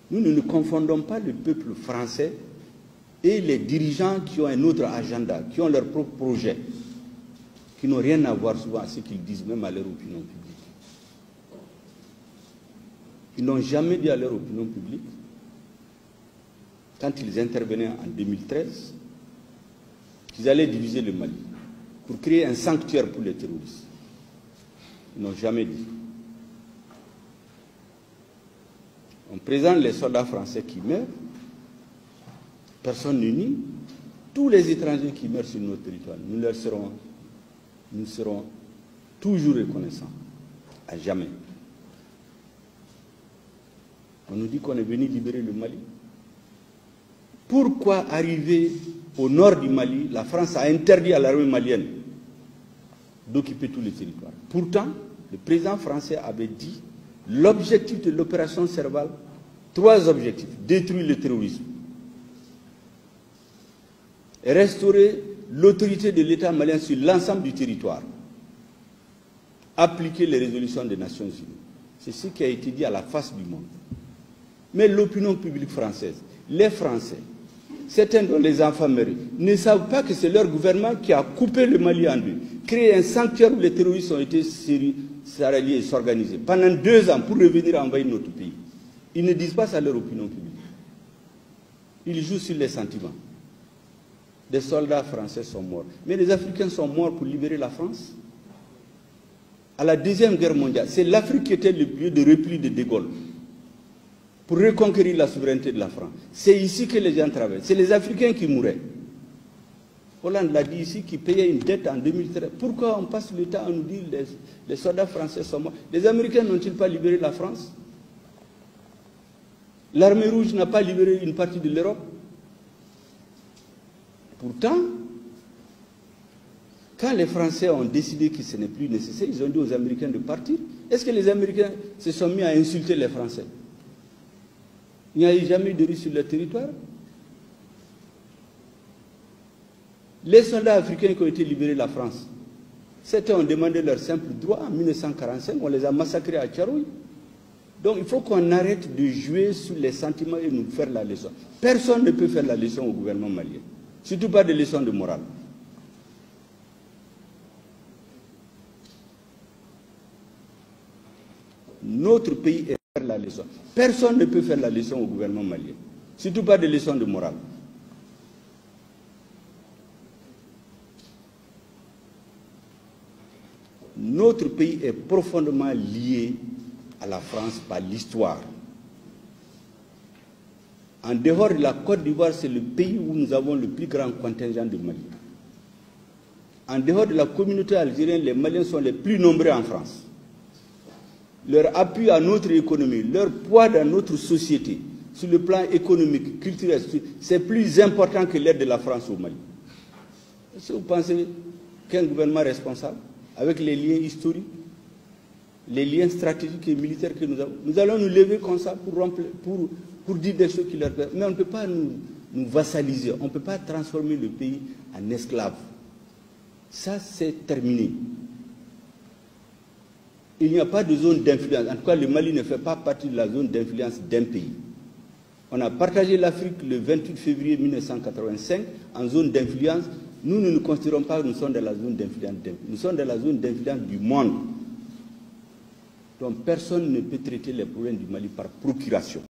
Nous ne confondons pas le peuple français et les dirigeants qui ont un autre agenda, qui ont leur propre projet, qui n'ont rien à voir souvent à ce qu'ils disent, même à leur opinion publique. Ils n'ont jamais dit à leur opinion publique, quand ils intervenaient en 2013, qu'ils allaient diviser le Mali pour créer un sanctuaire pour les terroristes. Ils n'ont jamais dit. On présente les soldats français qui meurent, personne ne nie. Tous les étrangers qui meurent sur notre territoire, nous serons toujours reconnaissants, à jamais. On nous dit qu'on est venu libérer le Mali. Pourquoi arriver au nord du Mali, la France a interdit à l'armée malienne d'occuper tous les territoires. Pourtant, le président français avait dit l'objectif de l'opération Serval, 3 objectifs: détruire le terrorisme, restaurer l'autorité de l'État malien sur l'ensemble du territoire, appliquer les résolutions des Nations Unies. C'est ce qui a été dit à la face du monde. Mais l'opinion publique française, les Français, certains dont les enfants meurent, ne savent pas que c'est leur gouvernement qui a coupé le Mali en deux, créé un sanctuaire où les terroristes ont été s'allier et s'organiser pendant 2 ans pour revenir envahir notre pays. Ils ne disent pas ça à leur opinion publique. Ils jouent sur les sentiments. Des soldats français sont morts. Mais les Africains sont morts pour libérer la France. À la Deuxième Guerre mondiale, c'est l'Afrique qui était le lieu de repli de Gaulle pour reconquérir la souveraineté de la France. C'est ici que les gens travaillent. C'est les Africains qui mouraient. Hollande l'a dit ici, qui payait une dette en 2013. Pourquoi on passe le temps à nous dire que les soldats français sont morts? Les Américains n'ont-ils pas libéré la France? L'armée rouge n'a pas libéré une partie de l'Europe? Pourtant, quand les Français ont décidé que ce n'est plus nécessaire, ils ont dit aux Américains de partir. Est-ce que les Américains se sont mis à insulter les Français? Il n'y a jamais eu de Russes sur leur territoire. Les soldats africains qui ont été libérés de la France, certains ont demandé leur simple droit en 1945, on les a massacrés à Tcharoui. Donc il faut qu'on arrête de jouer sur les sentiments et nous faire la leçon. Personne ne peut faire la leçon au gouvernement malien, surtout pas des leçons de morale. Notre pays est faire la leçon. Personne ne peut faire la leçon au gouvernement malien, surtout pas des leçons de morale. Notre pays est profondément lié à la France par l'histoire. En dehors de la Côte d'Ivoire, c'est le pays où nous avons le plus grand contingent de Maliens. En dehors de la communauté algérienne, les Maliens sont les plus nombreux en France. Leur appui à notre économie, leur poids dans notre société, sur le plan économique, culturel, c'est plus important que l'aide de la France au Mali. Est-ce que vous pensez qu'un gouvernement responsable, avec les liens historiques, les liens stratégiques et militaires que nous avons, nous allons nous lever comme ça pour dire des choses qui leur plaisent. Mais on ne peut pas nous vassaliser, on ne peut pas transformer le pays en esclave. Ça, c'est terminé. Il n'y a pas de zone d'influence. En tout cas, le Mali ne fait pas partie de la zone d'influence d'un pays. On a partagé l'Afrique le 28 février 1985 en zone d'influence. Nous ne nous considérons pas que nous sommes dans la zone d'influence d'un pays. Nous sommes dans la zone d'influence du monde. Donc personne ne peut traiter les problèmes du Mali par procuration.